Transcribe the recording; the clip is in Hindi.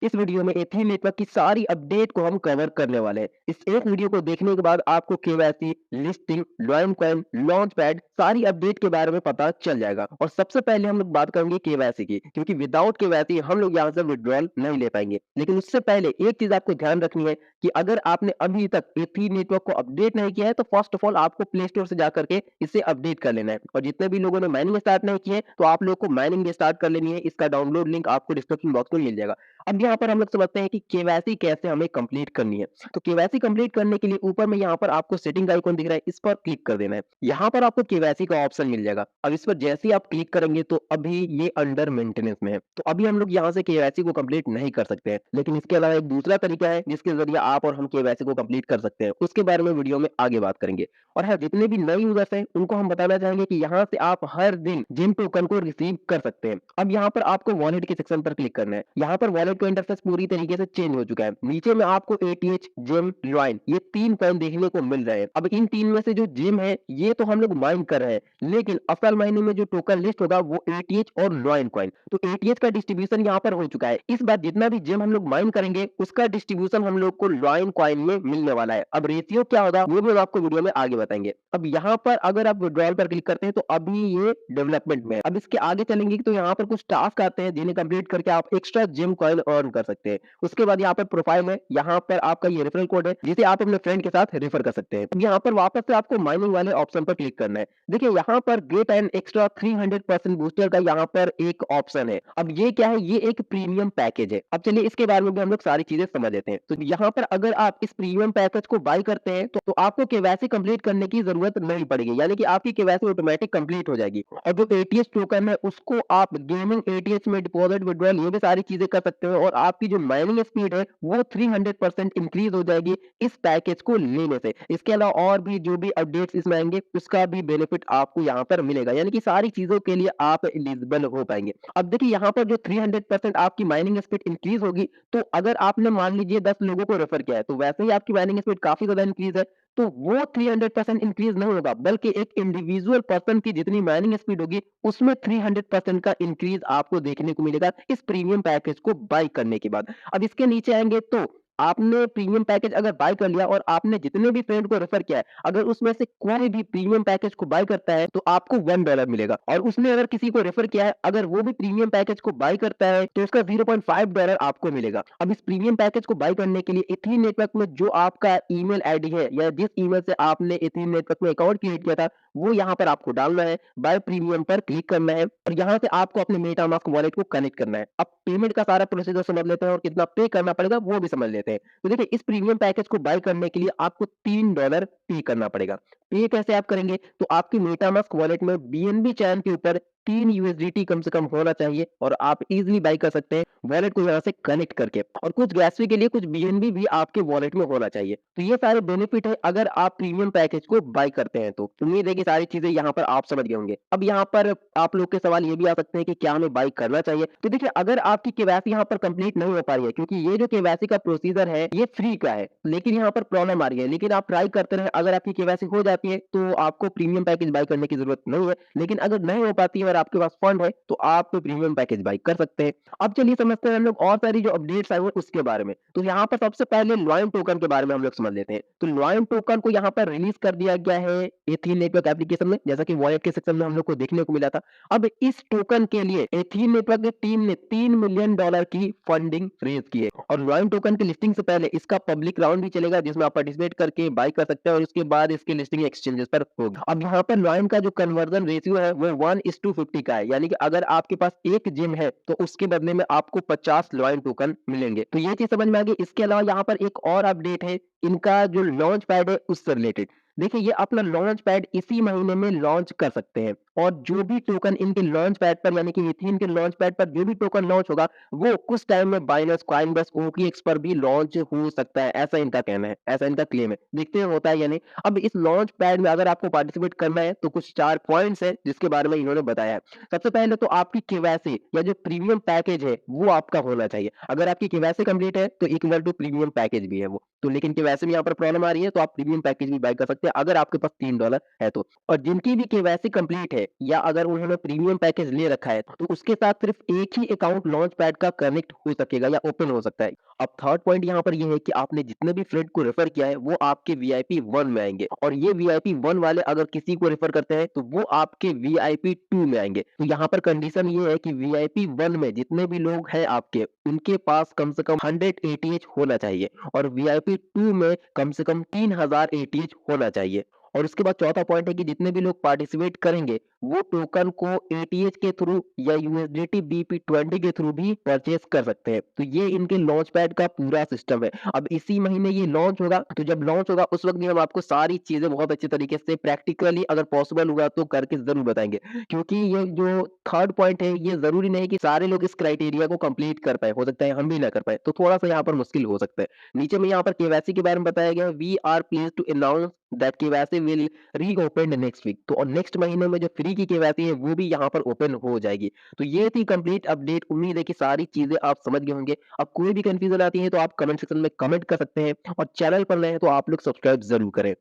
इस वीडियो में एथी नेटवर्क की सारी अपडेट को हम कवर करने वाले हैं। इस एक वीडियो को देखने के बाद आपको केवाईसी, लिस्टिंग, लॉइन कॉइन, लॉन्च पैड सारी अपडेट के बारे में पता चल जाएगा। और सबसे पहले हम लोग बात करेंगे केवाईसी की, क्योंकि विदाउट केवाईसी हम लोग यहाँ से विड्रॉल नहीं ले पाएंगे। लेकिन उससे पहले एक चीज आपको ध्यान रखनी है कि अगर आपने अभी तक एथी नेटवर्क को अपडेट नहीं किया है तो फर्स्ट ऑफ ऑल आपको प्ले स्टोर से जाकर के इसे अपडेट कर लेना है। और जितने भी लोगों ने माइनिंग स्टार्ट नहीं किए तो आप लोग को माइनिंग स्टार्ट कर लेनी है। इसका डाउनलोड लिंक आपको डिस्क्रिप्शन बॉक्स में मिल जाएगा। अब यहाँ पर हम लोग समझते हैं कि केवाईसी कैसे हमें कंप्लीट करनी है। तो केवाईसी कंप्लीट करने के लिए ऊपर में यहाँ पर आपको सेटिंग का आइकॉन दिख रहा है, इस पर क्लिक कर देना है। यहाँ पर आपको केवाईसी का ऑप्शन मिल जाएगा। अब इस पर जैसे ही आप क्लिक करेंगे तो अभी ये अंडर मेंटेनेंस में है, तो अभी हम लोग यहाँ से केवाईसी को कंप्लीट नहीं कर सकते हैं। लेकिन इसके अलावा एक दूसरा तरीका है जिसके जरिए आप और हम केवाईसी को कंप्लीट कर सकते हैं। उसके बारे में वीडियो में आगे बात करेंगे। और हाँ, जितने भी नए यूजर्स हैं उनको हम बताना चाहेंगे कि यहाँ से आप हर दिन जिम टोकन को रिसीव कर सकते हैं। अब यहाँ पर आपको वॉलेट के सेक्शन पर क्लिक करना है। यहाँ पर वॉलेट का इंटरफेस पूरी तरीके से चेंज हो चुका है। नीचे में आपको एटीएच, जिम, लॉइन ये 3 कॉइन देखने को मिल रहे हैं। अब इन 3 में से जो जिम है ये तो हम लोग माइन कर रहे हैं, लेकिन असल मायने में जो टोकन लिस्ट होगा वो एटीएच और लॉइन कॉइन। तो एटीएच का डिस्ट्रीब्यूशन यहाँ पर हो चुका है। इस बार जितना भी जिम हम लोग माइन करेंगे उसका डिस्ट्रीब्यूशन हम लोग को लॉइन कॉइन में मिलने वाला है। अब रेशियो क्या होगा वो भी हम आपको वीडियो में आगे बताएंगे। अब यहाँ पर अगर आप विड्रॉल पर क्लिक करते हैं तो अभी ये डेवलपमेंट में है। अब इसके आगे चलेंगे तो यहाँ पर कुछ टास्क आते हैं जिन्हें कंप्लीट करके आप एक्स्ट्रा जिम कॉइन अर्न कर सकते हैं। उसके बाद यहाँ पर प्रोफाइल में यहाँ पर आपका ये रेफरल कोड है जिसे आप अपने फ्रेंड के साथ रेफर कर सकते हैं। अब यहाँ पर वापस से आपको माइनिंग वाले ऑप्शन पर क्लिक करना है। देखिए यहाँ पर गेट एंड एक्स्ट्रा 300% बूस्टर का यहाँ पर एक ऑप्शन है। अब ये क्या है, ये एक प्रीमियम पैकेज है। अब चलिए इसके बारे में भी हम लोग सारी चीजें समझ लेते हैं। तो यहाँ पर अगर आप इस प्रीमियम पैकेज को बाय करते हैं तो आपको केवाईसी कंप्लीट करने की जरूरत नहीं पड़ेगी, यानी कि आपकी केवाईसी ऑटोमेटिक कंप्लीट हो जाएगी। और जो एटीएच टोकन है उसको आप गेमिंग एटीएच में डिपॉजिट, विड्रॉल ये भी सारी चीजें कर सकते हो। और आपकी जो माइनिंग स्पीड है वो 300% इंक्रीज हो जाएगी इस पैकेज को लेने से। इसके अलावा और भी जो भी अपडेट्स इसमें आएंगे उसका भी बेनिफिट आपको यहाँ पर मिलेगा, यानी कि सारी चीजों के लिए आप एलिजिबल हो पाएंगे। अब देखिए यहाँ पर जो 300% आपकी माइनिंग स्पीड इंक्रीज होगी, तो अगर आपने मान लीजिए 10 लोगों को रेफर किया है तो वैसे ही आपकी माइनिंग स्पीड काफी ज्यादा इंक्रीज है। तो वो 300% इंक्रीज नहीं होगा, बल्कि एक इंडिविजुअल पर्सन की जितनी माइनिंग स्पीड होगी उसमें 300% का इंक्रीज आपको देखने को मिलेगा इस प्रीमियम पैकेज को बाय करने के बाद। अब इसके नीचे आएंगे तो आपने प्रीमियम पैकेज अगर बाय कर लिया और आपने जितने भी फ्रेंड को रेफर किया है, अगर उसमें से कोई भी प्रीमियम पैकेज को बाय करता है तो आपको $1 मिलेगा। और उसने अगर किसी को रेफर किया है, अगर वो भी प्रीमियम पैकेज को बाय करता है तो उसका $0.5 आपको मिलेगा। अब इस प्रीमियम पैकेज को बाय करने के लिए एथीन नेटवर्क में जो आपका ईमेल आईडी है या जिस ईमेल से आपने एथीन नेटवर्क में अकाउंट क्रिएट किया था वो यहाँ पर आपको डालना है। बाय प्रीमियम पर क्लिक करना है और यहाँ से आपको अपने मेटामास्क वॉलेट को कनेक्ट करना है। अब पेमेंट का सारा प्रोसीजर समझ लेते हैं और कितना पे करना पड़ेगा वो भी समझ लेते हैं। तो देखिए इस प्रीमियम पैकेज को बाय करने के लिए आपको $3 पे करना पड़ेगा। पे कैसे आप करेंगे, तो आपकी मेटामास्क वॉलेट में बीएनबी चैन के ऊपर 3 यूएसडीटी कम से कम होना चाहिए और आप इजीली बाय कर सकते हैं वॉलेट को यहाँ से कनेक्ट करके। और कुछ गैसवी के लिए कुछ बीएनबी भी आपके वॉलेट में होना चाहिए। तो ये सारे बेनिफिट है अगर आप प्रीमियम पैकेज को बाय करते हैं। तो उम्मीद है कि सारी चीजें यहाँ पर आप समझ गए होंगे। अब यहाँ पर आप लोग के सवाल ये भी आ सकते हैं कि क्या हमें बाय करना चाहिए। तो देखिए अगर आपकी केवाईसी यहाँ पर कंप्लीट नहीं हो पा रही है, क्योंकि ये जो केवाईसी का प्रोसीजर है ये फ्री का है, लेकिन यहाँ पर प्रॉब्लम आ रही है, लेकिन आप ट्राई करते रहे, अगर आपकी केवाईसी हो जाती है तो आपको प्रीमियम पैकेज बाय करने की जरूरत नहीं है। लेकिन अगर नहीं हो पाती है और आपके पास फंड है तो आप प्रीमियम पैकेज बाय कर सकते हैं। अब चलिए समझते हैं हम लोग और सारी जो अपडेट्स आए हुए उसके बारे में। तो यहाँ पर सबसे पहले लॉयन टोकन के बारे में हम लोग समझ लेते हैं। तो लॉयन टोकन को यहाँ पर रिलीज कर दिया गया है एथीन नेटवर्क एप्लीकेशन में, जैसा कि वॉलेट के सेक्शन में हम लोग को देखने को मिला था। अब इस टोकन के लिए एथीन नेटवर्क की टीम ने $3 मिलियन की फंडिंग रेज की है। और लॉयन टोकन की लिस्टिंग से पहले इसका पब्लिक राउंड भी चलेगा जिसमें आप पार्टिसिपेट करके बाय कर सकते हैं और उसके बाद इसकी लिस्टिंग एक्सचेंजेस पर होगी। अब यहाँ पर लॉयन का जो कन्वर्जन रेशियो है वो 1:50 का है, यानी कि अगर आपके पास एक जिम है तो उसके बदले में आपको 50 लॉयन टोकन मिलेंगे। तो ये चीज समझ में आ गई। इसके अलावा यहाँ पर एक और अपडेट है इनका जो लॉन्च पैड है उससे रिलेटेड। देखिए ये अपना लॉन्च पैड इसी महीने में लॉन्च कर सकते हैं और जो भी टोकन इनके लॉन्च पैड पर यानी कि एथीन के लॉन्च पैड पर जो भी टोकन लॉन्च होगा वो कुछ टाइम में बाइनेंस, कॉइनबेस, ओकेएक्स पर भी लॉन्च हो सकता है, ऐसा इनका कहना है, ऐसा इनका क्लेम है। देखते हैं होता है या नहीं। अब इस लॉन्च पैड में अगर आपको पार्टिसिपेट करना है तो कुछ 4 पॉइंट्स है जिसके बारे में इन्होंने बताया है। सबसे पहले तो आपकी केवाईसी या जो प्रीमियम पैकेज है वो आपका होना चाहिए। अगर आपकी केवाईसी कंप्लीट है तो इक्वल टू प्रीमियम पैकेज भी है वो। तो लेकिन केवाईसी में यहाँ पर प्रॉब्लम आ रही है तो आप प्रीमियम पैकेज भी बाय कर सकते हैं हैं अगर आपके पास $3 है तो। और जिनकी भी केवाईसी कंप्लीट है या अगर उन्होंने प्रीमियम पैकेज ले रखा है तो उसके साथ सिर्फ एक ही अकाउंट लॉन्च पैड का कनेक्ट हो सकेगा या ओपन हो सकता है। अब थर्ड पॉइंट यहाँ पर ये है कि आपने जितने भी फ्रेंड को रेफर किया है वो आपके वीआईपी 1 में आएंगे और ये वीआईपी 1 वाले अगर किसी को रेफर करते हैं तो वो आपके वीआईपी 2 में आएंगे। तो यहाँ पर कंडीशन ये है कि वीआईपी 1 में जितने भी लोग हैं आपके उनके पास कम से कम 100 एटीएच होना चाहिए और वीआईपी 2 में कम से कम 3000 एटीएच होना चाहिए। और उसके बाद चौथा पॉइंट है कि जितने भी लोग पार्टिसिपेट करेंगे वो टोकन को एटीएच के थ्रू या यूएसडीटी बीपी20 के थ्रू भी परचेज कर सकते हैं। तो ये इनके लॉन्च पैड का पूरा सिस्टम है। अब इसी महीने ये लॉन्च होगा तो जब लॉन्च होगा उस वक्त भी हम आपको सारी चीजें बहुत अच्छे तरीके से प्रैक्टिकली अगर पॉसिबल हुआ तो करके जरूर बताएंगे, क्योंकि ये जो थर्ड पॉइंट है ये जरूरी नहीं कि सारे लोग इस क्राइटेरिया को कंप्लीट कर पाए, हो सकता है हम भी ना कर पाए, तो थोड़ा सा यहाँ पर मुश्किल हो सकता है। नीचे में यहाँ पर केवाईसी के बारे में बताया गया, we are pleased to announce that KYC will reopen next week. तो और नेक्स्ट महीने में जो फ्री की केवाईसी है वो भी यहाँ पर ओपन हो जाएगी। तो ये थी कंप्लीट अपडेट। उम्मीद है कि सारी चीजें आप समझ गए होंगे। अब कोई भी कंफ्यूजन आती है तो आप कमेंट सेक्शन में कमेंट कर सकते हैं और चैनल पर नए हैं तो आप लोग सब्सक्राइब जरूर करें।